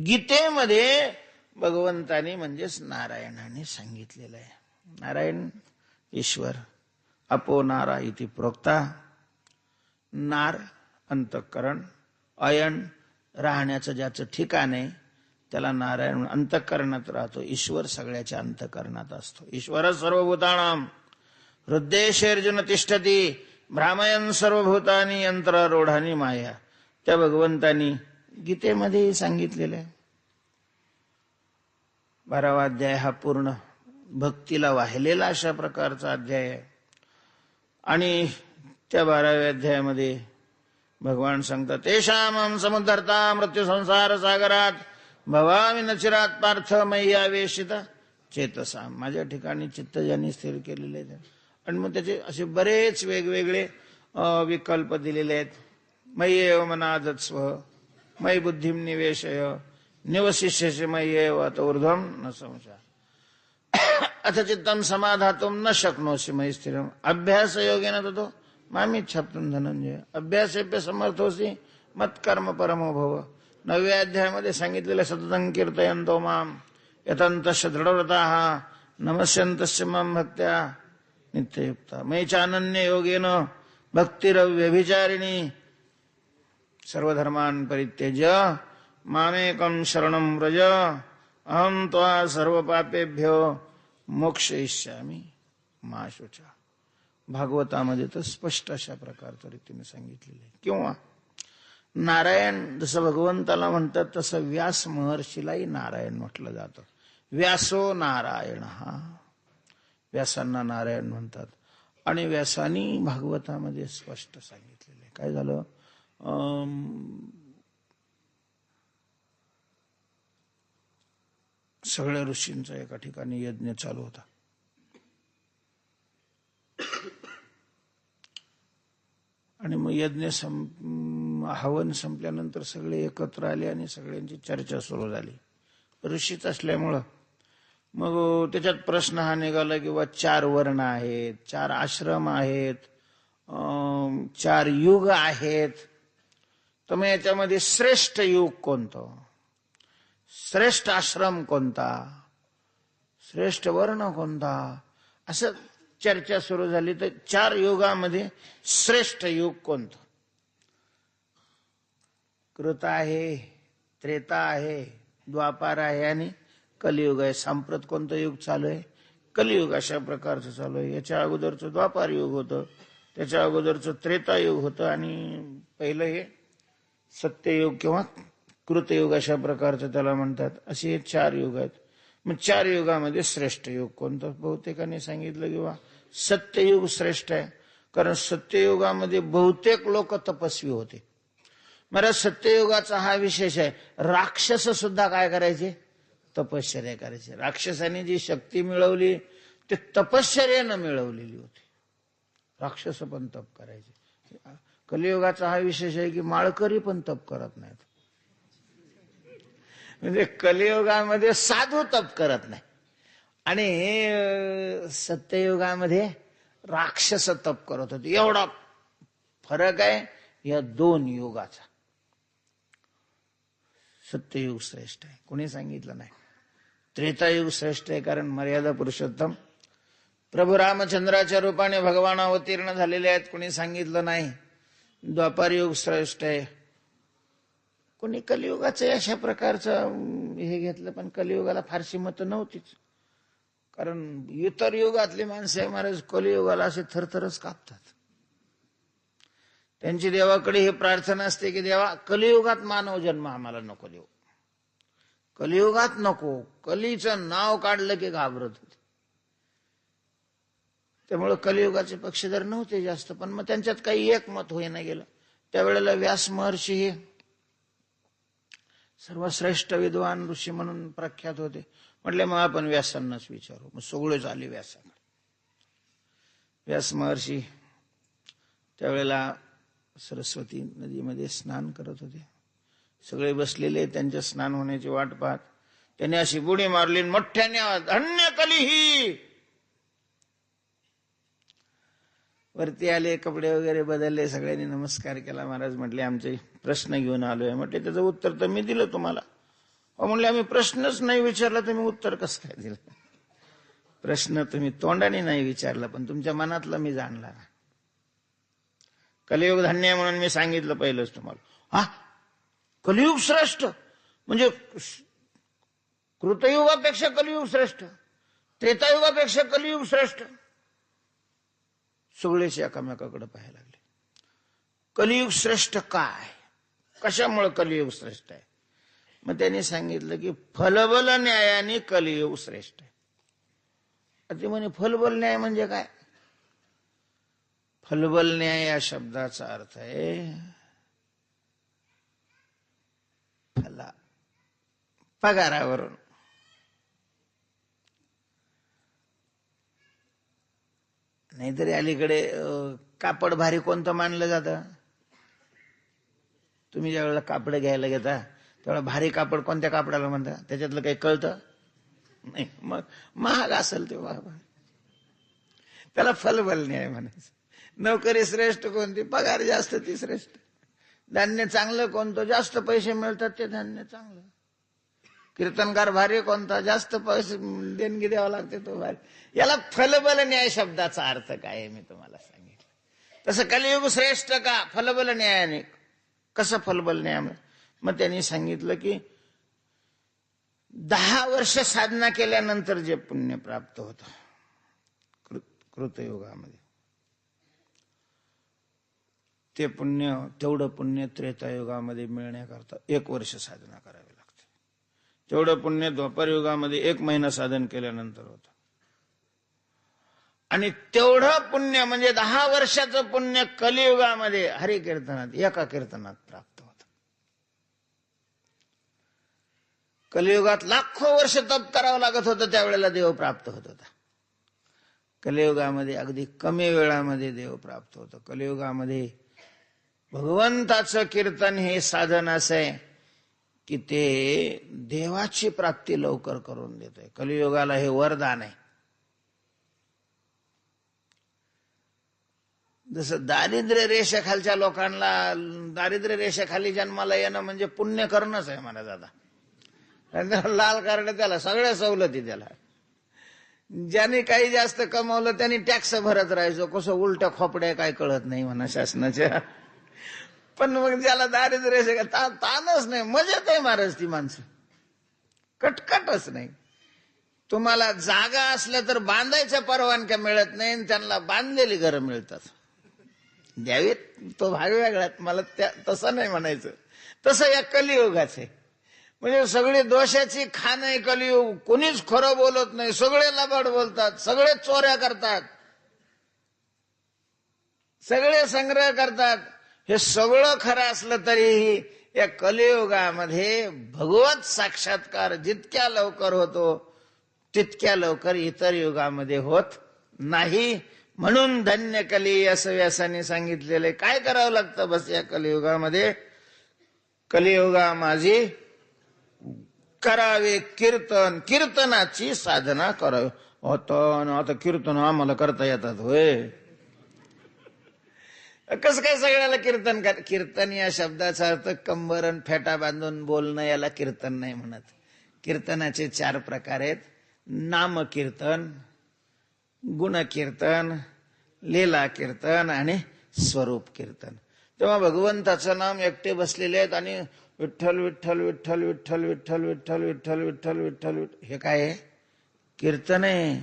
गीतेमध्ये भगवंतानी म्हणजेच नारायणाने सांगितलेलं आहे. नारायण ईश्वर, अपो नारा इति प्रोक्ता. नार अंतःकरण, अयन राहण्याचं ज्याचं ठिकाण आहे त्याला नारायण अंतःकरणात राहतो. ईश्वर सगळ्याच्या अंतःकरणात असतो. ईश्वर सर्वभूतानां हृदयेषु अर्जुन तिष्ठति भ्रामयन् सर्वभूतानि यंत्रारूढानि माया. त्या भगवंतानी गीतेमध्ये सांगितलेलं आहे. 12वा अध्याय हा पूर्ण भक्तीला वाहिलेला अशा प्रकारचा अध्याय आहे. आणि त्या 12व्या अध्यायामध्ये भगवान सांगतात, तेषां समुद्धर्ता मृत्यू संसार सागरात भवामी नचिरात पार्थ मय्यावेशित चेतसा. माझ्या ठिकाणी चित्त ज्यांनी स्थिर केलेले आहेत. आणि मग त्याचे असे बरेच वेगवेगळे विकल्प दिलेले आहेत. मय्येव मनाधत्स्व, मयि बुद्धिम निवेशय, निवसिष्यसि मय्येव अत ऊर्ध्वं न संशय, अथ चित्तं समाधातुं न शक्नोषि मयि स्थिरम् अभ्यासयोगेन ततो मामिच्छाप्तुं धनंजय. अभ्यासेभ्य समर्थोसि मत्कर्म परमो भव. 9व्या अध्यायामध्ये सांगितलेलं सततं कीर्तयन्तो माम यतन्तश्च दृढव्रताः नमस्यन्तश्च मां भक्त्या नित्ययुक्ता. मयि चानन्य योगेन भक्तिरव्यभिचारिणी सर्वधर्मान् परित्यज्य मामेकं शरणं व्रज अहं त्वा सर्वपापेभ्यो मोक्षयिष्यामि मा शुचा. भागवतामध्ये तर स्पष्ट अशा प्रकारच्या रीतीने सांगितलेले आहे. किंवा नारायण जसं भगवंताला म्हणतात तसं व्यास महर्षीलाही नारायण म्हटलं जातं. व्यासो नारायण, हा व्यासांना नारायण म्हणतात. आणि व्यासानी भागवतामध्ये स्पष्ट सांगितलेलं आहे. काय झालं, सगळ्या ऋषींचा एका ठिकाणी यज्ञ चालू होता. आणि मग यज्ञ हवन संपल्यानंतर सगळे एकत्र आले आणि सगळ्यांची चर्चा सुरू झाली. ऋषीच असल्यामुळं मग त्याच्यात प्रश्न हा निघाला की 4 वर्ण आहेत, 4 आश्रम आहेत, 4 युग आहेत. तर मग याच्यामध्ये श्रेष्ठ युग कोणतं, श्रेष्ठ आश्रम कोणता, श्रेष्ठ वर्ण कोणता, असं चर्चा सुरू झाली. तर 4 युगामध्ये श्रेष्ठ युग कोणतं? कृत आहे, त्रेता आहे, द्वापार आहे आणि कलियुग आहे. सांप्रत कोणतं युग चालू आहे? कलियुग अशा प्रकारचं चालू आहे. याच्या अगोदरचं द्वापार युग होतं, त्याच्या अगोदरचं त्रेतायुग होतं, आणि पहिलं हे सत्ययुग किंवा कृतयुग अशा प्रकारचं त्याला म्हणतात. असे हे 4 युग आहेत. मग 4 युगामध्ये श्रेष्ठ युग कोणतं? बहुतेकांनी सांगितलं किंवा सत्ययुग श्रेष्ठ आहे, कारण सत्ययुगामध्ये बहुतेक लोक तपस्वी होते. महाराज सत्ययुगाचा हा विशेष आहे. राक्षस सुद्धा काय करायचे? तपश्चर्या करायचे. राक्षसांनी जी शक्ती मिळवली ते तपश्चर्यानं मिळवलेली होती. राक्षस पण तप करायचे. कलियुगाचा हा विशेष आहे की माळकरी पण तप करत नाहीत. म्हणजे कलियुगामध्ये साधू तप करत नाही आणि सत्ययुगामध्ये राक्षस तप करत होते. एवढा फरक आहे या दोन युगाचा. सत्ययुग श्रेष्ठ आहे, कोणी सांगितलं नाही. त्रेतायुग श्रेष्ठ आहे, कारण मर्यादा पुरुषोत्तम प्रभू रामचंद्राच्या रूपाने भगवान अवतीर्ण झालेले आहेत, कोणी सांगितलं नाही. द्वापार युग श्रेष्ठ आहे. कोणी कलियुगाचं अशा प्रकारचं हे घेतलं, पण कलियुगाला फारशी मतं नव्हतीच. कारण इतर युगातली माणसं आहे महाराज कलियुगाला असे थरथरच कापतात. त्यांची देवाकडे ही प्रार्थना असते की देवा कलियुगात मानव जन्म आम्हाला नको देऊ, कलियुगात नको. कलीचं नाव काढलं की घाबरत होते. त्यामुळे कलियुगाचे पक्षधर नव्हते जास्त, पण मग त्यांच्यात काही एक मत होईना गेलं. त्यावेळेला व्यास महर्षी हे सर्वश्रेष्ठ विद्वान ऋषी म्हणून प्रख्यात होते. म्हटले मग आपण व्यासांनाच विचारू. मग सगळेच आले व्यासांना. व्यास महर्षी त्यावेळेला सरस्वती नदीमध्ये स्नान करत होते. सगळे बसलेले त्यांच्या स्नान होण्याची वाट पाहत त्याने अशी बुडी मारली, मोठ्याने धन्य कली ही. वरती आले, कपडे वगैरे बदलले, सगळ्यांनी नमस्कार केला. महाराज म्हटले आमचे प्रश्न घेऊन आलोय. म्हटले त्याचं उत्तर तर मी दिलं तुम्हाला. म्हणले आम्ही प्रश्नच नाही विचारला, तुम्ही उत्तर कसं काय दिलं? प्रश्न तुम्ही तोंडाने नाही विचारला, पण तुमच्या मनातलं मी जाणला. कलियुग धन्य म्हणून मी सांगितलं पहिलंच तुम्हाला. हा कलियुग श्रेष्ठ म्हणजे कृतयुगापेक्षा कलियुग श्रेष्ठ, त्रेतायुगापेक्षा कलियुग श्रेष्ठ. सगळेच एकामेकाकडे पाहायला लागले. कलियुग श्रेष्ठ काय, कशामुळे कलियुग श्रेष्ठ आहे? मग त्यांनी सांगितलं की फलबल न्यायाने कलियुग श्रेष्ठ आहे. ते म्हणे फलबल न्याय म्हणजे काय? फलबल न्याय या शब्दाचा अर्थ आहे फला, पगारावरून. नाहीतरी अलीकडे कापड भारी कोणतं मानलं जातं? तुम्ही ज्या वेळेला कापड घ्यायला घेता त्यावेळेला भारी कापड कोणत्या कापडाला म्हणता? त्याच्यातलं काही कळतं नाही. मग महाग असेल ते बाबा, त्याला फलबल न्याय म्हणायचं. नोकरी श्रेष्ठ कोणती? पगार जास्त ती श्रेष्ठ. धान्य चांगलं कोणतं? जास्त पैसे मिळतात ते धान्य चांगलं. कीर्तनकार भारी कोणता? जास्त पैसे देणगी द्यावं लागते तो भारी. याला फलबल न्याय शब्दाचा अर्थ काय आहे मी तुम्हाला सांगितलं. तसं कलियुग श्रेष्ठ का? फलबल न्यायाने. कसं फलबल न्याय? मग त्यांनी सांगितलं की 10 वर्ष साधना केल्यानंतर जे पुण्य प्राप्त होतं कृतयुगामध्ये, ते पुण्य, तेवढं पुण्य त्रेतायुगामध्ये मिळण्याकरता 1 वर्ष साधना करावी लागते. तेवढं पुण्य द्वापार युगामध्ये 1 महिना साधन केल्यानंतर होतं. आणि तेवढं पुण्य म्हणजे 10 वर्षाचं पुण्य कलियुगामध्ये हरिकीर्तनात, एका कीर्तनात प्राप्त होतं. कलियुगात लाखो वर्ष तप करावं लागत होतं, त्यावेळेला देव प्राप्त होत होता. कलियुगामध्ये अगदी कमी वेळामध्ये देव प्राप्त होतं. कलियुगामध्ये भगवंताचं कीर्तन हे साधन असं आहे की ते देवाची प्राप्ती लवकर करून देतोय. कलियुगाला हे वरदान आहे. जसं दारिद्र्य रेषेखालच्या लोकांना दारिद्र्य रेषेखाली जन्माला येणं म्हणजे पुण्य करणंच आहे म्हणा दादा. त्याला लाल कार्ड, त्याला सगळ्या सवलती. त्याला ज्याने काही जास्त कमावलं त्यांनी टॅक्स भरत राहायचो. कसं उलट्या खोपड्या काय कळत नाही म्हणा शासनाच्या. पण मग ज्याला दारिद्र्य रेषे ताणच नाही, मजेत आहे महाराज. ती माणसं कटकटच नाही. तुम्हाला जागा असल्या तर बांधायच्या परवानग्या मिळत नाही, त्यांना बांधलेली घरं मिळतात. द्यावीत तो भाग वेगळा, मला तसं नाही म्हणायचं. तसं या कलियुगाचे म्हणजे सगळी दोषाची खाण आहे कलियुग. कोणीच खरं बोलत नाही, सगळे लबाड बोलतात, सगळे चोऱ्या करतात. सगळे संग्रह करतात. हे सगळं खरं असलं तरीही या कलियुगामध्ये भगवत साक्षात्कार जितक्या लवकर होतो तितक्या लवकर इतर युगामध्ये होत नाही. म्हणून धन्य कली असं व्यासाने सांगितलेलं. काय करावं लागतं बस या कलियुगामध्ये? कलियुगा माझी करावे कीर्तन, कीर्तनाची साधना करावी. आता कीर्तन आम्हाला करता येतात होय? कसं काय सगळ्याला कीर्तन कर? कीर्तन या शब्दाचा अर्थ कंबरन फेटा बांधून बोलणं, याला कीर्तन नाही म्हणत. कीर्तनाचे 4 प्रकार आहेत. नाम कीर्तन, गुणकीर्तन, लीला कीर्तन आणि स्वरूप कीर्तन. तेव्हा भगवंताचं नाम एकटे बसलेले आहेत आणि विठ्ठल विठ्ठल विठ्ठल विठ्ठल विठ्ठल विठ्ठल विठ्ठल विठ्ठल विठ्ठल. हे काय आहे? कीर्तन आहे.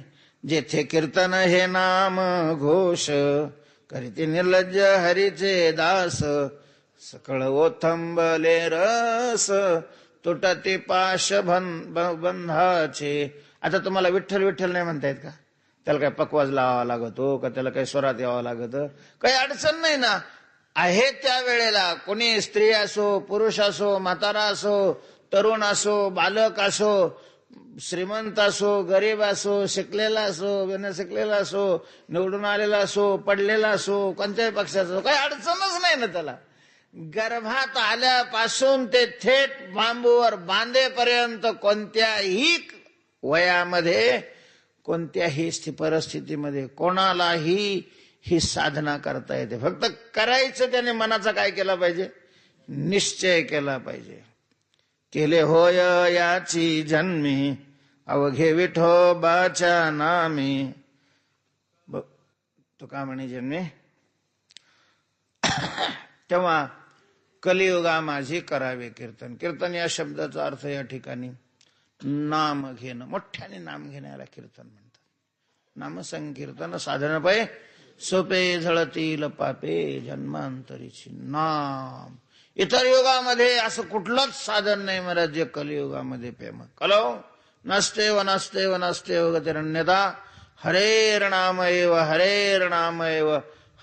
जेथे कीर्तन हे नाम घोष, करीती निर्लज्ज हरीचे दास, सकळ ओथंबले रस, तुटते पाश बंधाचे. आता तुम्हाला विठ्ठल विठ्ठल नाही म्हणतायत का? त्याला काय पकवाज लावावा लागतो का? त्याला काही स्वरात यावं लागत? काही अडचण नाही ना. आहे त्या वेळेला कोणी स्त्री असो, पुरुष असो, म्हातारा असो, तरुण असो, बालक असो, श्रीमंत असो, गरीब असो, शिकलेला असो, बिना शिकलेला असो, निवडून आलेला असो, पडलेला असो, कोणत्याही पक्षाचा असो, काही अडचणच नाही ना त्याला. गर्भात आल्यापासून ते थेट बांबूवर बांधेपर्यंत कोणत्याही वयामध्ये, कोणत्याही परिस्थितीमध्ये कोणालाही ही साधना करता येते. फक्त करायचं त्याने मनाचा काय केला पाहिजे? निश्चय केला पाहिजे. केले होय याची जन्मी, अवघे विठोबाच्या नामी. तो का म्हणे जन्मे? तेव्हा कलियुगा माझी करावे कीर्तन. कीर्तन या शब्दाचा अर्थ या ठिकाणी नाम घेणं, मोठ्याने नाम घेण्याला कीर्तन म्हणतात. नामसंकीर्तन साधन पाय सोपे झळतील पापे जन्मांतरीची. नाम इतर युगामध्ये असं कुठलंच साधन नाही महाराज जे कलियुगामध्ये फेमस. कलो नसते व नसते व नसते गतिरण्यता, हरेर्नामैव हरेर्नामैव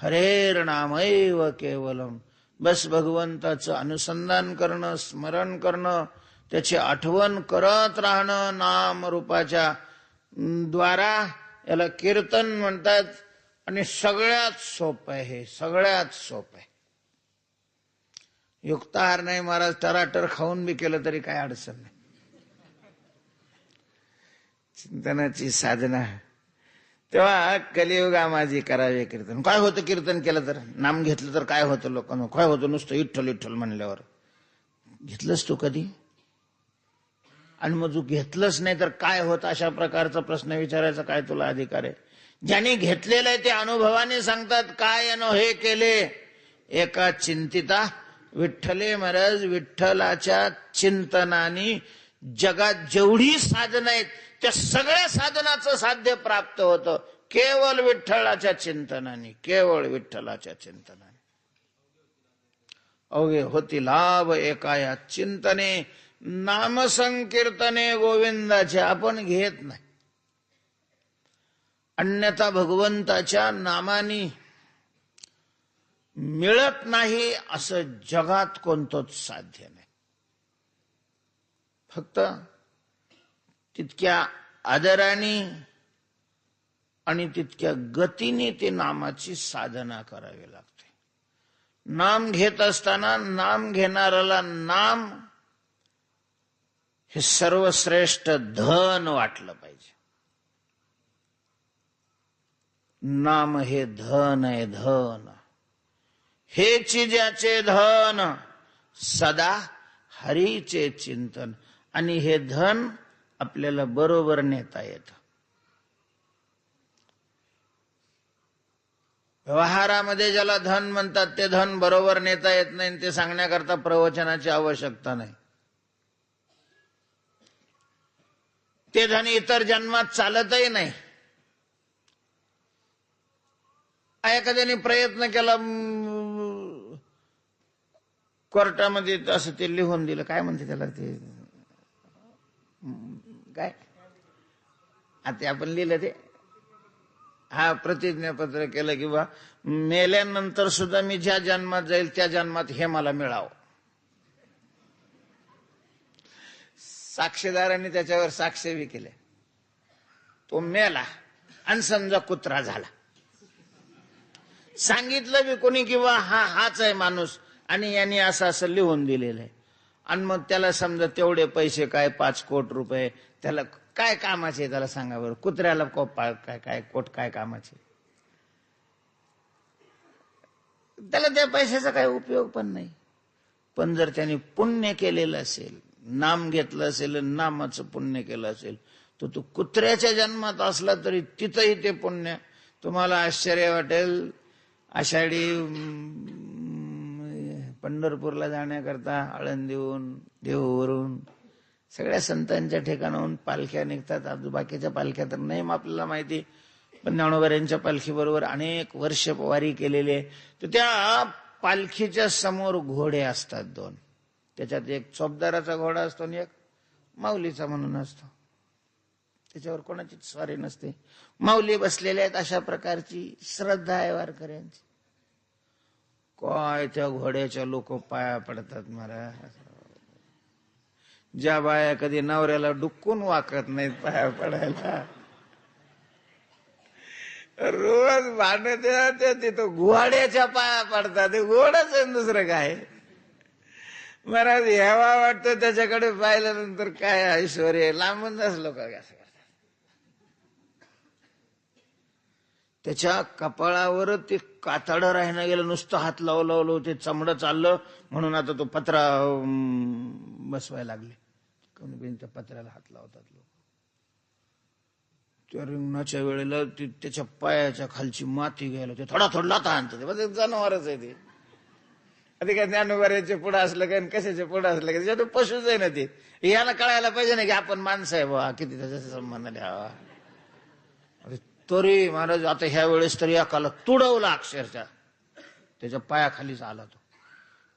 हरेर्नामैव केवलम. बस भगवंताचं अनुसंधान करणं, स्मरण करणं, त्याची आठवण करत राहणं नाम रूपाच्या द्वारा, याला कीर्तन म्हणतात. आणि सगळ्यात सोपं आहे हे, सगळ्यात सोपं आहे. युक्ताहार नाही महाराज, टराटर खाऊन बी केलं तरी काय अडचण नाही. चिंतनाची साधना. तेव्हा कलियुगा माझी करावे कीर्तन. काय होतं कीर्तन केलं तर? नाम घेतलं तर काय होतं लोकांना? काय होतं नुसतं विठ्ठल विठ्ठल म्हणल्यावर? घेतलंस तू कधी? आणि मग तू घेतलंच नाही तर काय होतं? अशा प्रकारचा प्रश्न विचारायचा काय तुला अधिकार आहे? ज्यांनी घेतलेलं आहे ते अनुभवाने सांगतात. काय हे केले? एका चिंतिता विठ्ठले महाराज, विठ्ठलाच्या चिंतनाने जगात जेवढी साधनं आहेत त्या सगळ्या साधनाचं साध्य प्राप्त होतं केवळ विठ्ठलाच्या चिंतनाने, केवळ विठ्ठलाच्या चिंतनाने. अवघे होती लाभ एका या चिंतने, नामसंकीर्तने गोविंदाचे. आपण घेत नाही, अन्यथा भगवंताच्या नामाने मिळत नाही असं जगात कोणतंच साध्य नाही. फक्त तितक्या आदराने आणि तितक्या गतीने ते नामाची साधना करावी लागते. नाम घेत असताना नाम घेणाऱ्याला नाम हे सर्वश्रेष्ठ धन वाटलं पाहिजे. नाम हे धन आहे, धन. हेची ज्याचे धन सदा हरीचे चिंतन. आणि हे धन आपल्याला बरोबर नेता येतं. व्यवहारामध्ये ज्याला धन म्हणतात ते धन बरोबर नेता येत नाही. ते सांगण्याकरता प्रवचनाची आवश्यकता नाही. ते धन इतर जन्मात चालतही नाही. एखाद्याने प्रयत्न केला, कोर्टामध्ये असं ते लिहून दिलं, काय म्हणते त्याला, ते काय आता आपण लिहिलं ते हा प्रतिज्ञापत्र केलं की बा मेल्यानंतर सुद्धा मी ज्या जन्मात जाईल त्या जन्मात हे मला मिळावं. साक्षीदारांनी त्याच्यावर साक्षी केले. तो मेला आणि समजा कुत्रा झाला, सांगितलं बी कोणी किंवा हाच आहे माणूस आणि यांनी असं असं लिहून दिलेलं आहे, आणि मग त्याला समजा तेवढे पैसे काय 5 कोटी रुपये, त्याला काय कामाचे त्याला सांगा बरं. कुत्र्याला काय कोट काय कामाचे, त्याला त्या पैशाचा काही उपयोग पण नाही. पण जर त्यांनी पुण्य केलेलं असेल, नाम घेतलं असेल, नामाचं पुण्य केलं असेल, तर तो कुत्र्याच्या जन्मात असला तरी तिथंही ते पुण्य. तुम्हाला आश्चर्य वाटेल, आषाढी पंढरपूरला जाण्याकरता आळंदीहून, देहूवरून सगळ्या संतांच्या ठिकाणाहून पालख्या निघतात. बाकीच्या पालख्या तर नाही आपल्याला माहिती, पण ज्ञानोबांच्या पालखीबरोबर अनेक वर्ष वारी केलेली आहे. तर त्या पालखीच्या समोर घोडे असतात 2. त्याच्यात एक चोपदाराचा घोडा असतो आणि एक माऊलीचा म्हणून असतो. त्याच्यावर कोणाचीच स्वारी नसते. माऊली बसलेल्या आहेत. अशा प्रकारची श्रद्धा आहे वारकऱ्यांची. काय त्या घोड्याच्या लोक पाया पडतात महाराज. ज्या बाया कधी नवऱ्याला डुक्कून वाकत नाहीत पाया पडायला, रोज भांडत तिथं घोड्याच्या पाया पडतात. ते घोडच आहे, दुसरं काय महाराज. हेवा वाटतं त्याच्याकडे पाहिल्यानंतर काय ऐश्वर्य, लांबूनच लोक असं करतात. त्याच्या कपाळावर ते कातडं राहणं गेलं, नुसतं हात लावलं ते चमडं चाललं, म्हणून आता तो पत्रा बसवायला लागले. कोणी त्या पत्र्याला हात लावतात लोक. त्या रिंगणाच्या वेळेला त्याच्या पायाच्या खालची माती घ्यायला ते थोडा लाथा आणतात. जनावरच आहे ते. कधी काय ज्ञानोबाचे पुढं असलं काय, कशाचे पुढं असलं काय, त्याच्यात पशुच आहे ना ते. याला कळायला पाहिजे ना की आपण माणसं आहे बा, किती त्याचा संबंध द्यावा. तरी महाराज आता ह्या वेळेस तरी एकाला तुडवला अक्षरशः, त्याच्या पायाखालीच आला तो.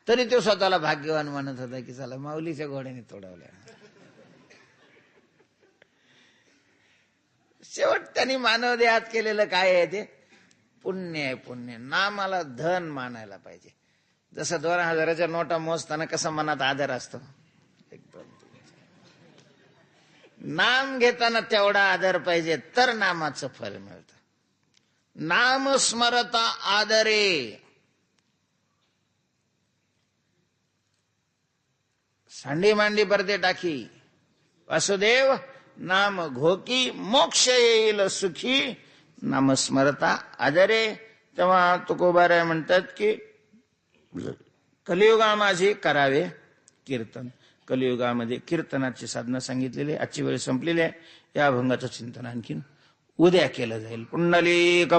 तरी तो स्वतःला भाग्यवान मानत होता की चला माऊलीच्या घोड्याने तुडवल्या. शेवट त्यांनी मानव देहात केलेलं काय आहे ते पुण्य आहे. पुण्य नामाला धन मानायला पाहिजे. जसं 2000च्या नोटा मोजताना कसा मनात आदर असतो, नाम घेताना तेवढा आदर पाहिजे, तर नामाचं फल मिळतं. नाम स्मरता आदरे. सांडी मांडी परते टाकी, वासुदेव नाम घोकी, मोक्ष येईल सुखी, नाम स्मरता आदरे. तेव्हा तुकोबाराय म्हणतात की कलियुगा माझे करावे कीर्तन. कलियुगामध्ये कीर्तनाची साधना सांगितलेली. आजची वेळ संपलेली आहे. या अभंगाचं चिंतन आणखीन उद्या केलं जाईल. पुंडलिक